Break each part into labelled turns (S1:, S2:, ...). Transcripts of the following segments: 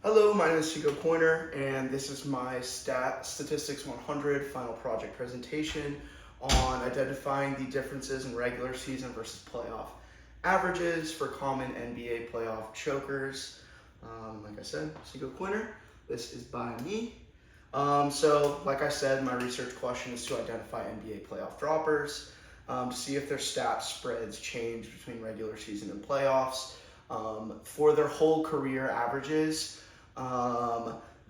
S1: Hello, my name is Chico Pointer, and this is my Statistics 100 final project presentation on identifying the differences in regular season versus playoff averages for common NBA playoff chokers. Like I said, Chico Pointer. This is by me. Like I said, my research question is to identify NBA playoff droppers, to see if their stat spreads change between regular season and playoffs. For their whole career averages,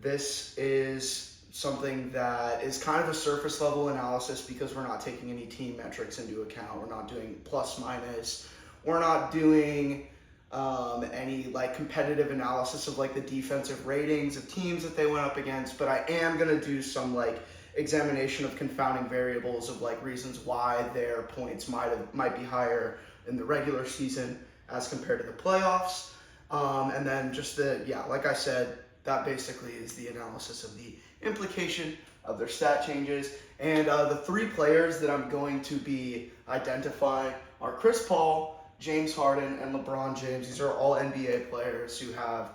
S1: this is something that is kind of a surface level analysis because we're not taking any team metrics into account. We're not doing plus minus. We're not doing any like competitive analysis of like the defensive ratings of teams that they went up against. But I am gonna do some like examination of confounding variables of like reasons why their points might be higher in the regular season as compared to the playoffs. And then like I said, that basically is the analysis of the implication of their stat changes. And the three players that I'm going to be identifying are Chris Paul, James Harden, and LeBron James. These are all NBA players who have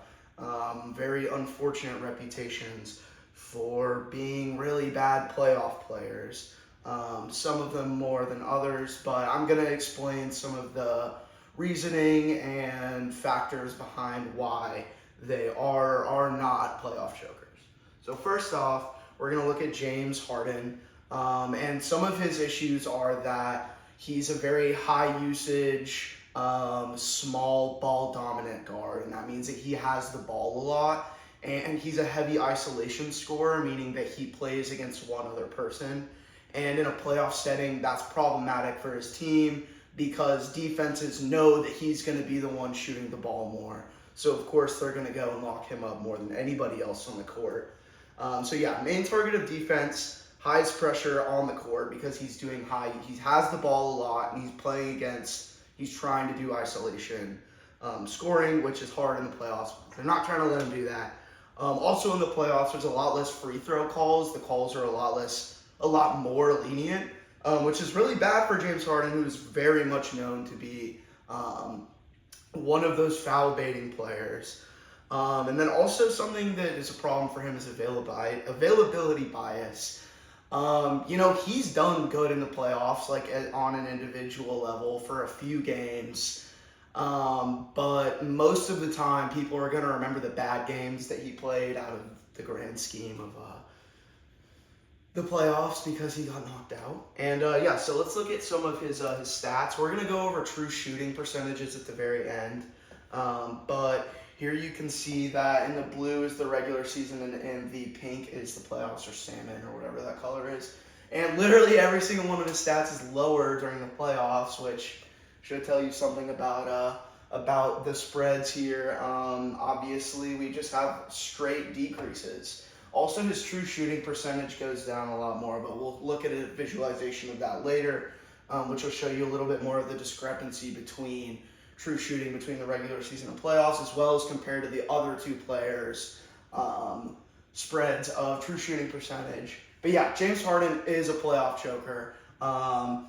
S1: very unfortunate reputations for being really bad playoff players. Some of them more than others, but I'm going to explain some of the reasoning and factors behind why they are not playoff chokers. So first off, we're going to look at James Harden, and some of his issues are that he's a very high usage, small ball dominant guard, and that means that he has the ball a lot, and he's a heavy isolation scorer, meaning that he plays against one other person. And in a playoff setting, that's problematic for his team because defenses know that he's going to be the one shooting the ball more. So, of course, they're going to go and lock him up more than anybody else on the court. Main target of defense, highest pressure on the court because he has the ball a lot, and he's trying to do isolation scoring, which is hard in the playoffs. They're not trying to let him do that. Also in the playoffs, there's a lot less free throw calls. The calls are a lot more lenient, which is really bad for James Harden, who is very much known to be one of those foul baiting players. And then also something that is a problem for him is availability bias. He's done good in the playoffs, like on an individual level for a few games. But most of the time, people are going to remember the bad games that he played out of the grand scheme of the playoffs because he got knocked out. And so let's look at some of his stats. We're going to go over true shooting percentages at the very end. But here you can see that in the blue is the regular season and the pink is the playoffs or salmon or whatever that color is. And literally every single one of his stats is lower during the playoffs, which should tell you something about the spreads here. Obviously, we just have straight decreases. Also, his true shooting percentage goes down a lot more, but we'll look at a visualization of that later, which will show you a little bit more of the discrepancy between true shooting between the regular season and playoffs, as well as compared to the other two players' spreads of true shooting percentage. But yeah, James Harden is a playoff choker.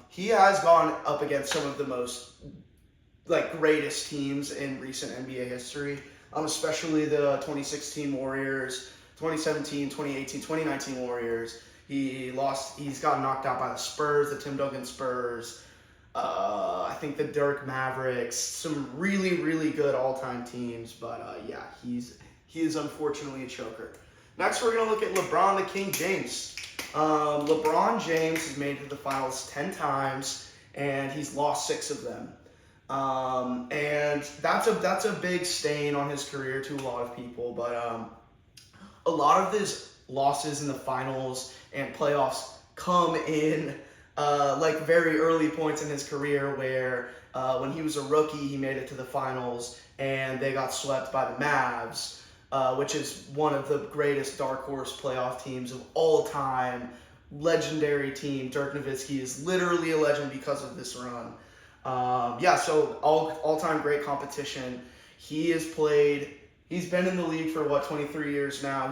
S1: He has gone up against some of the most greatest teams in recent NBA history, especially the 2016 Warriors, 2017, 2018, 2019 Warriors. He's gotten knocked out by the Spurs, the Tim Duncan Spurs, I think the Dirk Mavericks, some really, really good all-time teams. But he is unfortunately a choker. Next, we're going to look at LeBron the King James. LeBron James has made it to the finals 10 times, and he's lost 6 of them. And that's a big stain on his career to a lot of people. But a lot of his losses in the finals and playoffs come in very early points in his career where when he was a rookie, he made it to the finals and they got swept by the Mavs, which is one of the greatest dark horse playoff teams of all time. Legendary team. Dirk Nowitzki is literally a legend because of this run. So all-time great competition. He's been in the league for 23 years now.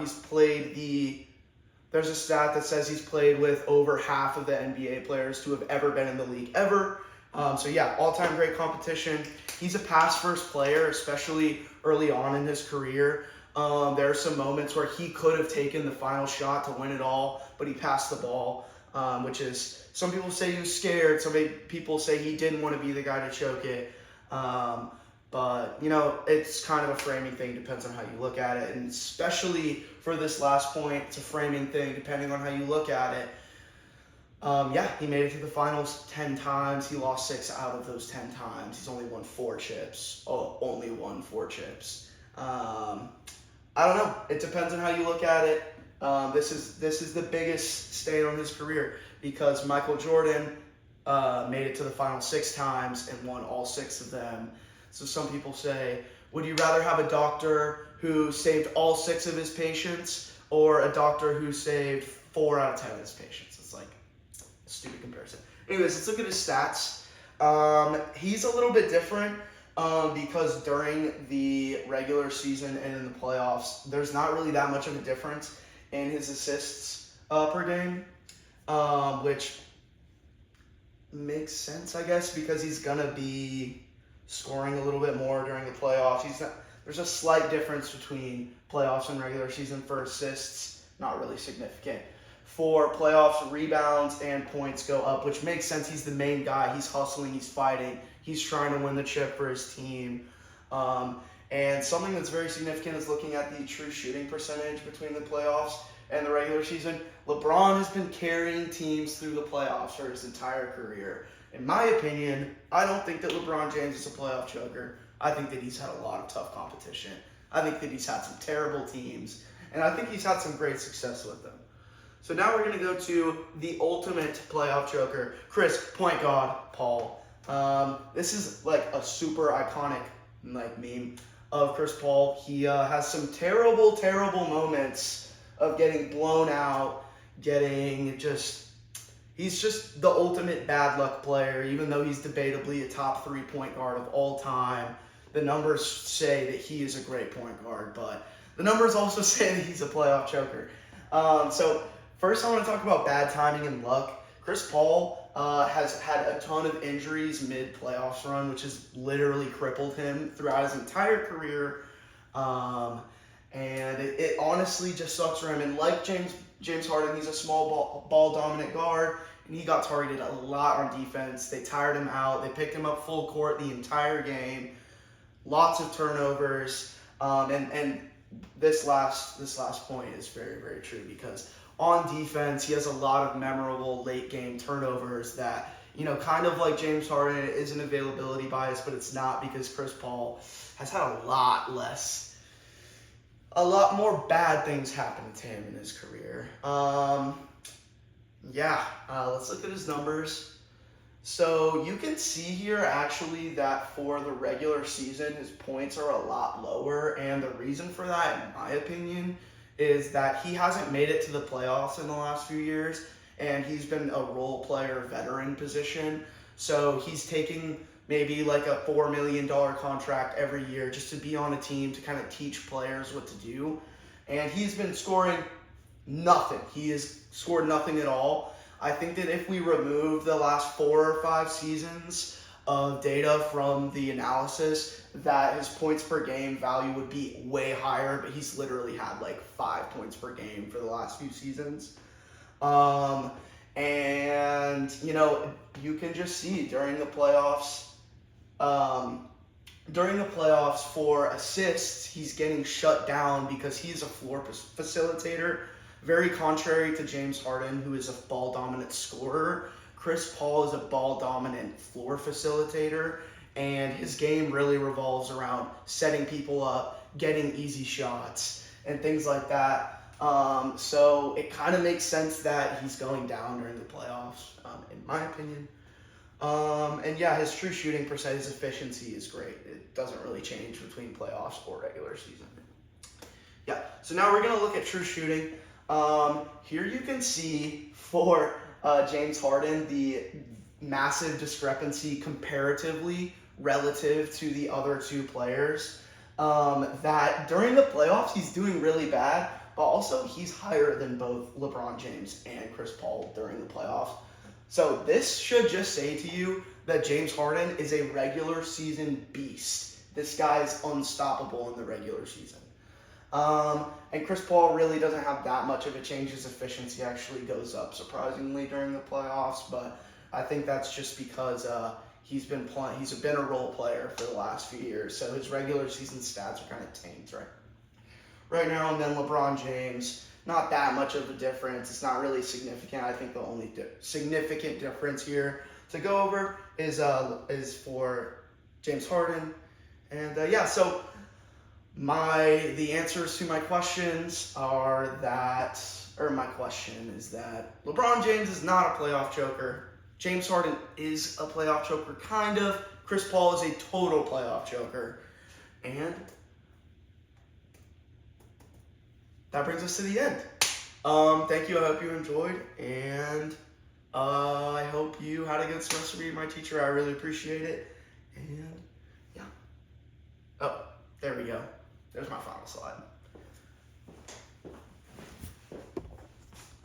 S1: There's a stat that says he's played with over half of the NBA players to have ever been in the league ever. All-time great competition. He's a pass-first player, especially early on in his career. There are some moments where he could have taken the final shot to win it all, but he passed the ball, which is, some people say he was scared, some people say he didn't want to be the guy to choke it. But, it's kind of a framing thing, depends on how you look at it. And especially for this last point, it's a framing thing, depending on how you look at it. He made it to the finals 10 times. He lost 6 out of those 10 times. He's only won 4 chips. Only won 4 chips. I don't know. It depends on how you look at it. This is the biggest stain on his career because Michael Jordan made it to the final 6 times and won all 6 of them. So some people say, would you rather have a doctor who saved all 6 of his patients or a doctor who saved 4 out of 10 of his patients? It's like a stupid comparison. Anyways, let's look at his stats. He's a little bit different because during the regular season and in the playoffs, there's not really that much of a difference in his assists per game, which makes sense, I guess, because he's going to be scoring a little bit more during the playoffs. There's a slight difference between playoffs and regular season for assists, not really significant. For playoffs, rebounds and points go up, which makes sense. He's the main guy. He's hustling. He's fighting. He's trying to win the chip for his team. And something that's very significant is looking at the true shooting percentage between the playoffs and the regular season. LeBron has been carrying teams through the playoffs for his entire career. In my opinion, I don't think that LeBron James is a playoff choker. I think that he's had a lot of tough competition. I think that he's had some terrible teams. And I think he's had some great success with them. So now we're going to go to the ultimate playoff choker, Chris Point God Paul. This is like a super iconic meme of Chris Paul. He has some terrible, terrible moments of getting blown out, he's just the ultimate bad luck player, even though he's debatably a top 3 point guard of all time. The numbers say that he is a great point guard, but the numbers also say that he's a playoff choker. So first I want to talk about bad timing and luck. Chris Paul has had a ton of injuries mid-playoffs run, which has literally crippled him throughout his entire career. And it honestly just sucks for him. And like James Harden, he's a small ball dominant guard, and he got targeted a lot on defense. They tired him out. They picked him up full court the entire game. Lots of turnovers. And this last point is very, very true because on defense, he has a lot of memorable late game turnovers that, kind of like James Harden, it is an availability bias, but it's not because Chris Paul has had a lot more bad things happen to him in his career. Let's look at his numbers. So you can see here actually that for the regular season, his points are a lot lower. And the reason for that, in my opinion, is that he hasn't made it to the playoffs in the last few years. And he's been a role player veteran position. So he's taking maybe like a $4 million contract every year just to be on a team to kind of teach players what to do. And he's been scoring nothing. He has scored nothing at all. I think that if we remove the last 4 or 5 seasons of data from the analysis, that his points per game value would be way higher, but he's literally had like 5 points per game for the last few seasons. And, you can just see during the playoffs for assists, he's getting shut down because he's a floor facilitator. Very contrary to James Harden, who is a ball-dominant scorer, Chris Paul is a ball-dominant floor facilitator, and his game really revolves around setting people up, getting easy shots, and things like that. So it kind of makes sense that he's going down during the playoffs, in my opinion. His true shooting percentage efficiency is great. It doesn't really change between playoffs or regular season. Yeah, so now we're going to look at true shooting. Here you can see for James Harden the massive discrepancy comparatively relative to the other 2 players. That during the playoffs he's doing really bad, but also he's higher than both LeBron James and Chris Paul during the playoffs. So this should just say to you that James Harden is a regular season beast. This guy is unstoppable in the regular season. And Chris Paul really doesn't have that much of a change. His efficiency actually goes up surprisingly during the playoffs, but I think that's just because he's been a role player for the last few years, so his regular season stats are kind of tanked right now. And then LeBron James, not that much of a difference. It's not really significant. I think the only significant difference here to go over is for James Harden. And so the answers to my questions are that, or my question is that LeBron James is not a playoff choker. James Harden is a playoff choker, kind of. Chris Paul is a total playoff choker. And that brings us to the end. Thank you. I hope you enjoyed, and I hope you had a good semester being my teacher. I really appreciate it. And yeah. Oh, there we go. There's my final slide.